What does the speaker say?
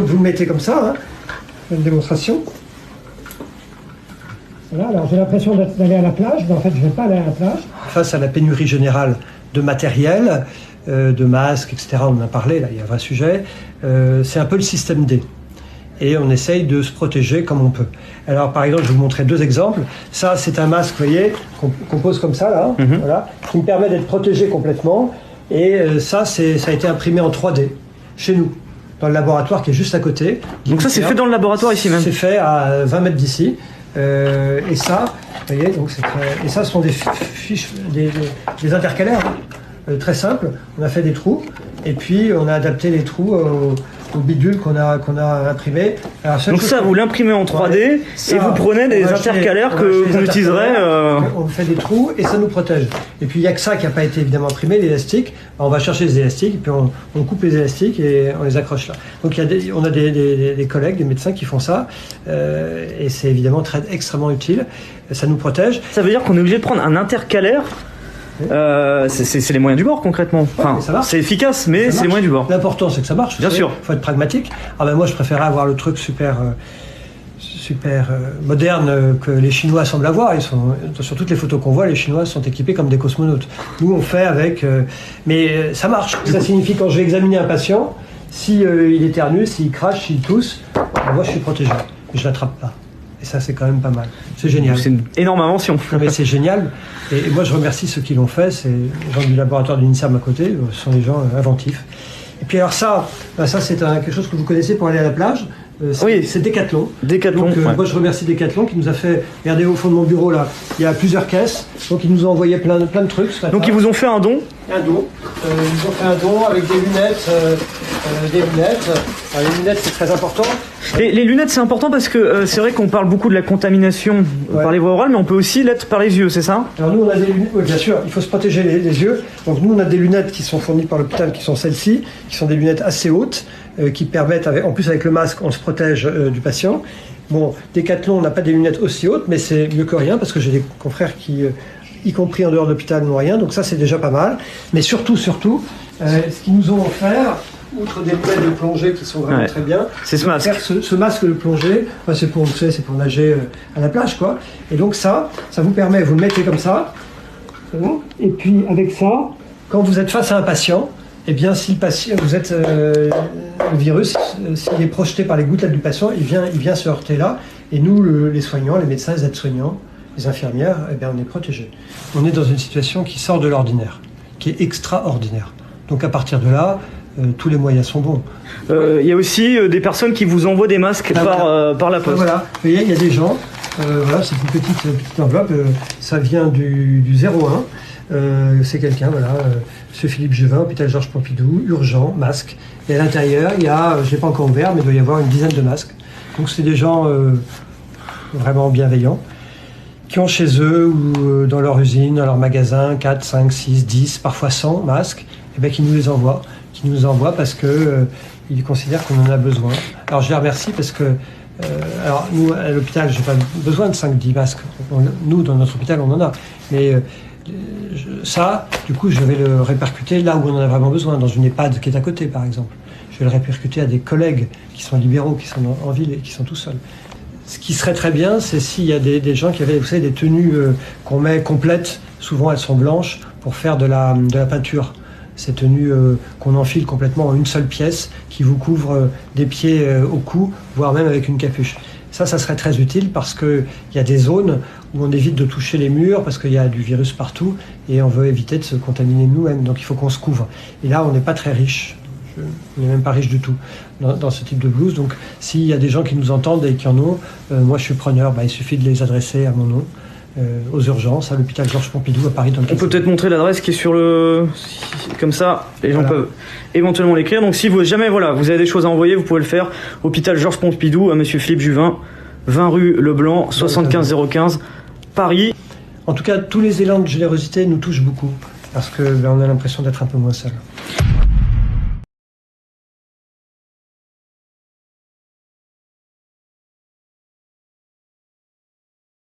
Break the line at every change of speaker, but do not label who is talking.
Vous le mettez comme ça, hein, une démonstration. Voilà, alors j'ai l'impression d'aller à la plage, mais en fait je ne vais pas aller à la plage. Face à la pénurie générale de matériel, de masques, etc., on en a parlé, là il y a un vrai sujet, c'est un peu le système D. Et on essaye de se protéger comme on peut. Alors par exemple, je vais vous montrer 2 exemples. Ça, c'est un masque, vous voyez, qu'on pose comme ça, là, voilà, qui me permet d'être protégé complètement. Et ça a été imprimé en 3D, chez nous, dans le laboratoire qui est juste à côté.
Donc ça, c'est fait dans le laboratoire ici même?
C'est fait à 20 mètres d'ici. Et ça, vous voyez, donc et ça, ce sont des fiches, des intercalaires, très simples. On a fait des trous, et puis on a adapté les trous au bidule qu'on a imprimé. Alors,
donc ça, vous l'imprimez en 3D, ouais, ça, et vous prenez des intercalaires qu'on utiliserait...
On fait des trous et ça nous protège. Et puis il n'y a que ça qui n'a pas été évidemment imprimé, l'élastique. On va chercher les élastiques, et puis on coupe les élastiques et on les accroche là. Donc on a des collègues, des médecins qui font ça, et c'est évidemment extrêmement utile. Ça nous protège.
Ça veut dire qu'on est obligé de prendre un intercalaire. C'est les moyens du bord concrètement. Enfin, c'est efficace, mais c'est les moyens du bord.
L'important, c'est que ça marche.
Bien sûr.
Il faut être pragmatique. Ah ben moi, je préférais avoir le truc super moderne que les Chinois semblent avoir. Sur toutes les photos qu'on voit, les Chinois sont équipés comme des cosmonautes. Nous, on fait avec... mais ça marche. Ça signifie quand je vais examiner un patient, si il éternue, s'il crache, s'il tousse, moi, je suis protégé. Je ne l'attrape pas. Et ça, c'est quand même pas mal. C'est génial.
C'est une énorme invention.
Mais c'est génial. Et moi, je remercie ceux qui l'ont fait. C'est les gens du laboratoire de l'INSERM à côté. Ce sont des gens inventifs. Et puis alors ça c'est quelque chose que vous connaissez pour aller à la plage.
Oui.
C'est Decathlon.
Decathlon.
Donc, moi, je remercie Decathlon qui nous a fait... Regardez au fond de mon bureau, là, il y a plusieurs caisses. Donc, ils nous ont envoyé plein de trucs.
Donc, ils vous ont fait un don?
Un don. Ils nous ont fait un don avec des lunettes. Alors, les lunettes, c'est très important.
Les lunettes, c'est important parce que c'est vrai qu'on parle beaucoup de la contamination par les voies orales, mais on peut aussi l'être par les yeux, c'est ça?
Alors, nous, on a des lunettes... Oui, bien sûr, il faut se protéger les yeux. Donc, nous, on a des lunettes qui sont fournies par l'hôpital, qui sont celles-ci, qui sont des lunettes assez hautes, qui permettent, en plus avec le masque, on se protège du patient. Bon, Decathlon, on n'a pas des lunettes aussi hautes, mais c'est mieux que rien, parce que j'ai des confrères qui, y compris en dehors de l'hôpital, n'ont rien, donc ça c'est déjà pas mal. Mais surtout, ce qu'ils nous ont offert, outre des lunettes de plongée qui sont vraiment très bien,
c'est ce masque.
Ce masque de plongée, c'est pour nager à la plage, quoi. Et donc ça vous permet, vous le mettez comme ça, et puis avec ça, quand vous êtes face à un patient, eh bien, si le patient, vous êtes le virus, s'il est projeté par les gouttelettes du patient, il vient se heurter là. Et nous, les soignants, les médecins, les aides-soignants, les infirmières, eh bien, on est protégés. On est dans une situation qui sort de l'ordinaire, qui est extraordinaire. Donc à partir de là, tous les moyens sont bons.
Il y a aussi des personnes qui vous envoient des masques par la poste.
Voilà, vous voyez, il y a des gens, voilà, c'est une petite enveloppe, ça vient du 01. C'est quelqu'un, voilà, M. Philippe Juvin, hôpital Georges Pompidou, urgent, masque. Et à l'intérieur, il y a, je ne l'ai pas encore ouvert, mais il doit y avoir une dizaine de masques. Donc c'est des gens vraiment bienveillants, qui ont chez eux ou dans leur usine, dans leur magasin, 4, 5, 6, 10, parfois 100 masques, et bien qui nous les envoient. Qui nous envoient parce qu'ils considèrent qu'on en a besoin. Alors je les remercie parce que alors nous, à l'hôpital, je n'ai pas besoin de 5-10 masques. Nous, dans notre hôpital, on en a. Mais ça, du coup, je vais le répercuter là où on en a vraiment besoin, dans une EHPAD qui est à côté, par exemple. Je vais le répercuter à des collègues qui sont libéraux, qui sont en ville et qui sont tout seuls. Ce qui serait très bien, c'est s'il y a des gens qui avaient, vous savez, des tenues qu'on met complètes, souvent elles sont blanches, pour faire de la peinture. Ces tenues qu'on enfile complètement en une seule pièce, qui vous couvre des pieds au cou, voire même avec une capuche. Ça serait très utile parce qu'il y a des zones où on évite de toucher les murs parce qu'il y a du virus partout et on veut éviter de se contaminer nous-mêmes. Donc il faut qu'on se couvre. Et là, on n'est pas très riche. On n'est même pas riche du tout dans ce type de blouse. Donc s'il y a des gens qui nous entendent et qui en ont, moi je suis preneur. Il suffit de les adresser à mon nom. Aux urgences, à l'hôpital Georges Pompidou à Paris.
On peut peut-être montrer l'adresse qui est sur le... Comme ça, les gens peuvent éventuellement l'écrire. Donc si jamais vous avez des choses à envoyer, vous pouvez le faire. Hôpital Georges Pompidou à Monsieur Philippe Juvin, 20 rue Leblanc, 75 015, Paris.
En tout cas, tous les élans de générosité nous touchent beaucoup parce qu'on a l'impression d'être un peu moins seul.